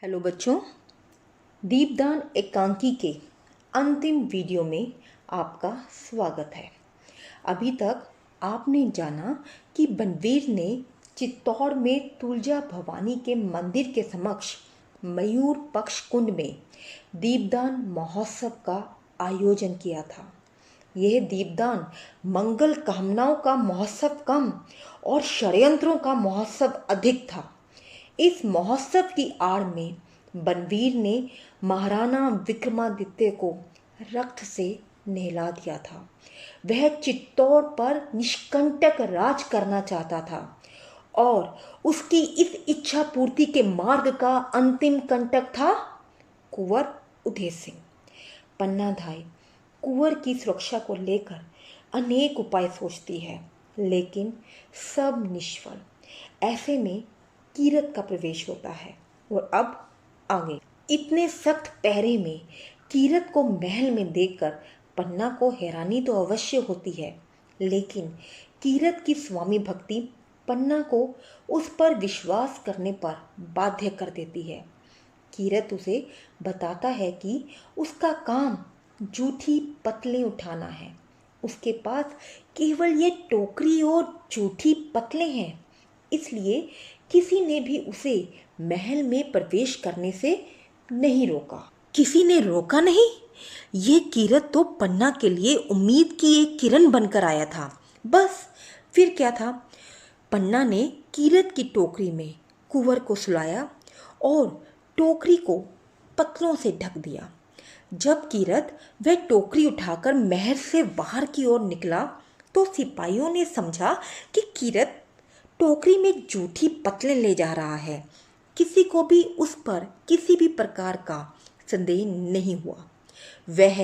Hello बच्चों, दीपदान एकांकी के अंतिम वीडियो में आपका स्वागत है। अभी तक आपने जाना कि बनवीर ने चित्तौड़ में तुलजा भवानी के मंदिर के समक्ष मयूर पक्ष कुंड में दीपदान महोत्सव का आयोजन किया था। यह दीपदान मंगल कामनाओं का महोत्सव कम और षड्यंत्रों का महोत्सव अधिक था। इस महोत्सव की आड़ में बनवीर ने महाराणा विक्रमादित्य को रक्त से नहला दिया था। वह चित्तौड़ पर निष्कंटक राज करना चाहता था और उसकी इस इच्छा पूर्ति के मार्ग का अंतिम कंटक था कुंवर उदय सिंह। पन्नाधाय कुंवर की सुरक्षा को लेकर अनेक उपाय सोचती है, लेकिन सब निष्फल। ऐसे में कीरत का प्रवेश होता है और अब आगे इतने सख्त पहरे में कीरत को महल में देखकर पन्ना को हैरानी तो अवश्य होती है, लेकिन कीरत की स्वामी भक्ति पन्ना को उस पर विश्वास करने पर बाध्य कर देती है। कीरत उसे बताता है कि उसका काम जूठी पतलें उठाना है। उसके पास केवल ये टोकरी और जूठी पतलें हैं, इसलिए किसी ने भी उसे महल में प्रवेश करने से नहीं रोका। किसी ने रोका नहीं? ये कीरत तो पन्ना के लिए उम्मीद की एक किरण बनकर आया था। बस फिर क्या था? पन्ना ने कीरत की टोकरी में कुंवर को सुलाया और टोकरी को पतलों से ढक दिया। जब कीरत वह टोकरी उठाकर महल से बाहर की ओर निकला तो सिपाहियों ने समझा कि कीरत टोकरी में जूठी पतले ले जा रहा है। किसी को भी उस पर किसी भी प्रकार का संदेह नहीं हुआ। वह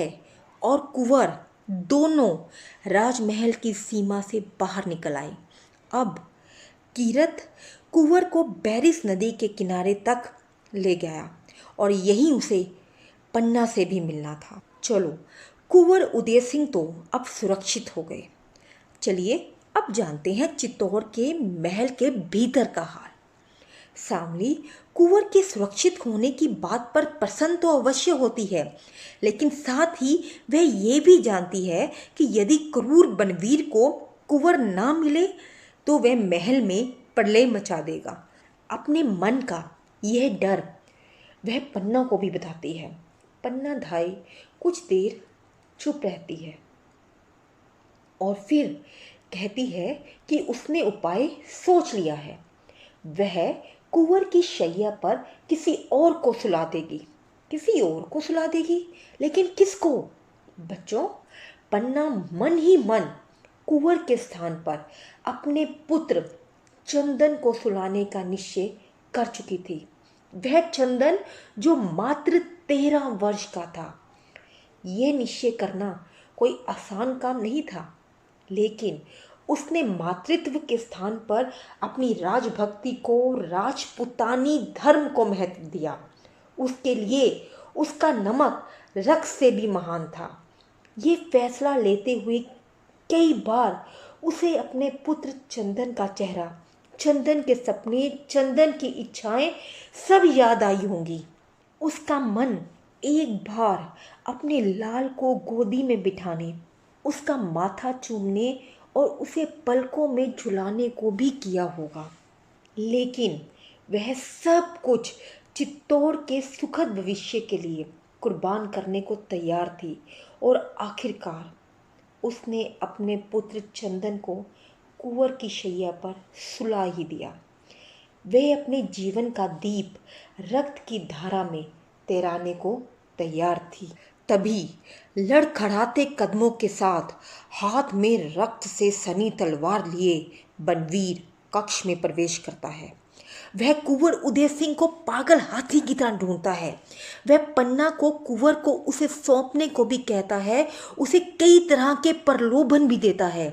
और कुंवर दोनों राजमहल की सीमा से बाहर निकल आए। अब कीरत कुंवर को बैरिस नदी के किनारे तक ले गया और यहीं उसे पन्ना से भी मिलना था। चलो, कुंवर उदय सिंह तो अब सुरक्षित हो गए। चलिए अब जानते हैं चित्तौड़ के महल के भीतर का हाल। शामली कुंवर के सुरक्षित होने की बात पर प्रसन्न तो अवश्य होती है, लेकिन साथ ही वह ये भी जानती है कि यदि क्रूर बनवीर को कुंवर ना मिले तो वह महल में प्रलय मचा देगा। अपने मन का यह डर वह पन्ना को भी बताती है। पन्नाधाय कुछ देर चुप रहती है और फिर कहती है कि उसने उपाय सोच लिया है। वह कुंवर की शैया पर किसी और को सुला देगी। किसी और को सुला देगी, लेकिन किसको? बच्चों, पन्ना मन ही मन कुंवर के स्थान पर अपने पुत्र चंदन को सुलाने का निश्चय कर चुकी थी। वह चंदन जो मात्र 13 वर्ष का था। यह निश्चय करना कोई आसान काम नहीं था, लेकिन उसने मातृत्व के स्थान पर अपनी राजभक्ति को, राजपुतानी धर्म को महत्व दिया। उसके लिए उसका नमक रक्त से भी महान था। ये फैसला लेते हुए कई बार उसे अपने पुत्र चंदन का चेहरा, चंदन के सपने, चंदन की इच्छाएं सब याद आई होंगी। उसका मन एक बार अपने लाल को गोदी में बिठाने, उसका माथा चूमने और उसे पलकों में झुलाने को भी किया होगा, लेकिन वह सब कुछ चित्तौड़ के सुखद भविष्य के लिए कुर्बान करने को तैयार थी। और आखिरकार उसने अपने पुत्र चंदन को कुंवर की शैया पर सुला ही दिया। वह अपने जीवन का दीप रक्त की धारा में तैराने को तैयार थी। तभी लड़खड़ाते कदमों के साथ हाथ में रक्त से सनी तलवार लिए बनवीर कक्ष में प्रवेश करता है। वह कुंवर उदय सिंह को पागल हाथी की तरह ढूंढता है। वह पन्ना को कुंवर को उसे सौंपने को भी कहता है, उसे कई तरह के प्रलोभन भी देता है,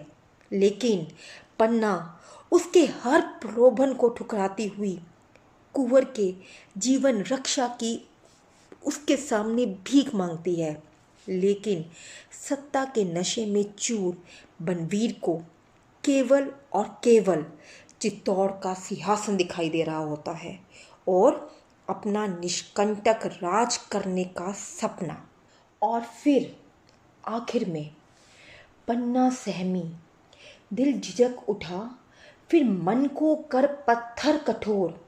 लेकिन पन्ना उसके हर प्रलोभन को ठुकराती हुई कुंवर के जीवन रक्षा की उसके सामने भीख मांगती है। लेकिन सत्ता के नशे में चूर बनवीर को केवल और केवल चित्तौड़ का सिंहासन दिखाई दे रहा होता है और अपना निष्कंटक राज करने का सपना। और फिर आखिर में पन्ना सहमी, दिल झिझक उठा, फिर मन को कर पत्थर कठोर,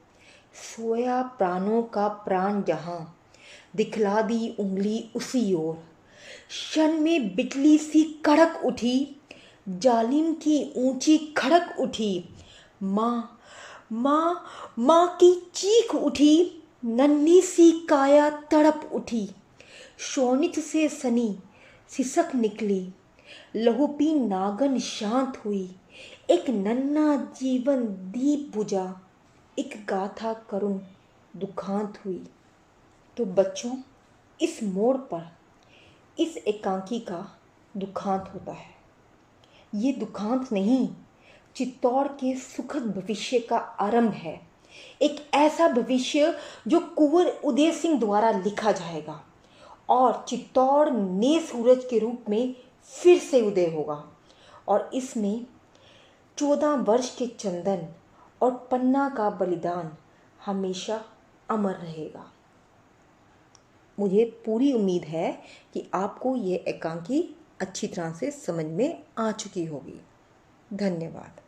सोया प्राणों का प्राण जहां, दिखला दी उंगली उसी ओर। क्षण में बिजली सी कड़क उठी, जालिम की ऊंची खड़क उठी। माँ, माँ, माँ की चीख उठी, नन्ही सी काया तड़प उठी। शोणित से सनी सिसक निकली, लहूपी नागन शांत हुई। एक नन्हा जीवन दीप बुझा, एक गाथा करुण दुखांत हुई। तो बच्चों, इस मोड़ पर इस एकांकी का दुखांत होता है। ये दुखांत नहीं, चित्तौड़ के सुखद भविष्य का आरंभ है। एक ऐसा भविष्य जो कुंवर उदय सिंह द्वारा लिखा जाएगा और चित्तौड़ नए सूरज के रूप में फिर से उदय होगा। और इसमें 14 वर्ष के चंदन और पन्ना का बलिदान हमेशा अमर रहेगा। मुझे पूरी उम्मीद है कि आपको ये एकांकी अच्छी तरह से समझ में आ चुकी होगी। धन्यवाद।